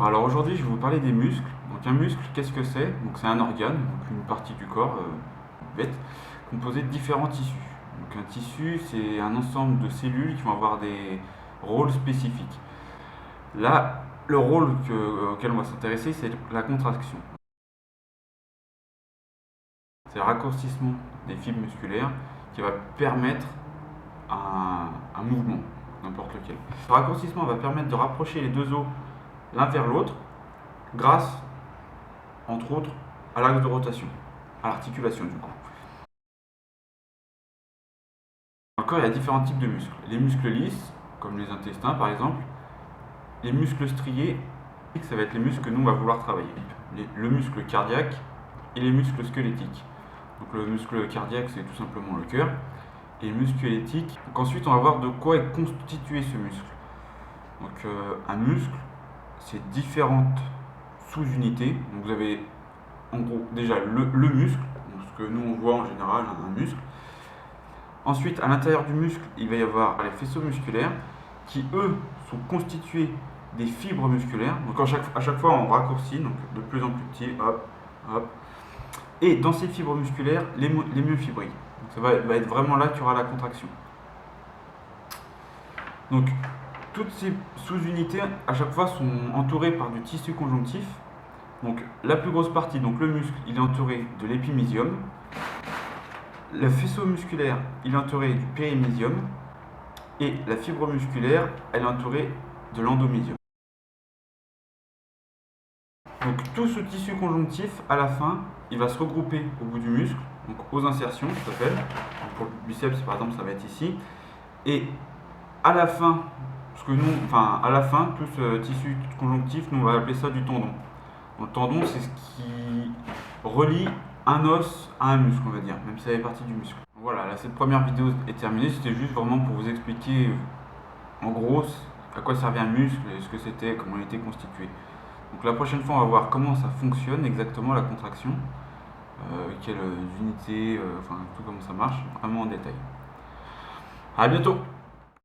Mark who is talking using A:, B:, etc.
A: Bonjour, alors aujourd'hui je vais vous parler des muscles. Donc un muscle, qu'est-ce que c'est? Donc c'est un organe, donc une partie du corps bête, composée de différents tissus. Donc un tissu, c'est un ensemble de cellules qui vont avoir des rôles spécifiques. Là, le rôle auquel on va s'intéresser, c'est la contraction. C'est le raccourcissement des fibres musculaires qui va permettre un mouvement, n'importe lequel. Ce raccourcissement va permettre de rapprocher les deux os l'un vers l'autre grâce, entre autres, à l'axe de rotation, à l'articulation du coup. Dans le corps, il y a différents types de muscles. Les muscles lisses, comme les intestins par exemple. Les muscles striés, ça va être les muscles que nous on va vouloir travailler. Le muscle cardiaque et les muscles squelettiques. Donc le muscle cardiaque, c'est tout simplement le cœur. Et le muscle squelettique. Donc ensuite, on va voir de quoi est constitué ce muscle. Donc un muscle, c'est différentes sous-unités. Donc vous avez en gros déjà le muscle, ce que nous on voit en général, un muscle. Ensuite, à l'intérieur du muscle, il va y avoir les faisceaux musculaires qui, eux, sont constitués des fibres musculaires. Donc à chaque fois, on raccourcit, donc de plus en plus petit, hop, hop. Et dans ces fibres musculaires, les myofibrilles. Donc ça va être vraiment là qu'il y aura la contraction. Donc toutes ces sous-unités, à chaque fois, sont entourées par du tissu conjonctif. Donc la plus grosse partie, donc le muscle, il est entouré de l'épimysium. Le faisceau musculaire, il est entouré du périmysium. Et la fibre musculaire, elle est entourée de l'endomysium. Donc tout ce tissu conjonctif, à la fin, il va se regrouper au bout du muscle, donc aux insertions, ça s'appelle. Pour le biceps, par exemple, ça va être ici. Et à la fin, à la fin, tout ce tissu conjonctif, nous on va appeler ça du tendon. Donc, le tendon, c'est ce qui relie un os à un muscle, on va dire, même si ça fait partie du muscle. Voilà, là, cette première vidéo est terminée. C'était juste vraiment pour vous expliquer, en gros, à quoi servait un muscle, et ce que c'était, comment il était constitué. Donc la prochaine fois, on va voir comment ça fonctionne exactement la contraction, quelles unités, tout comment ça marche, vraiment en détail. À bientôt!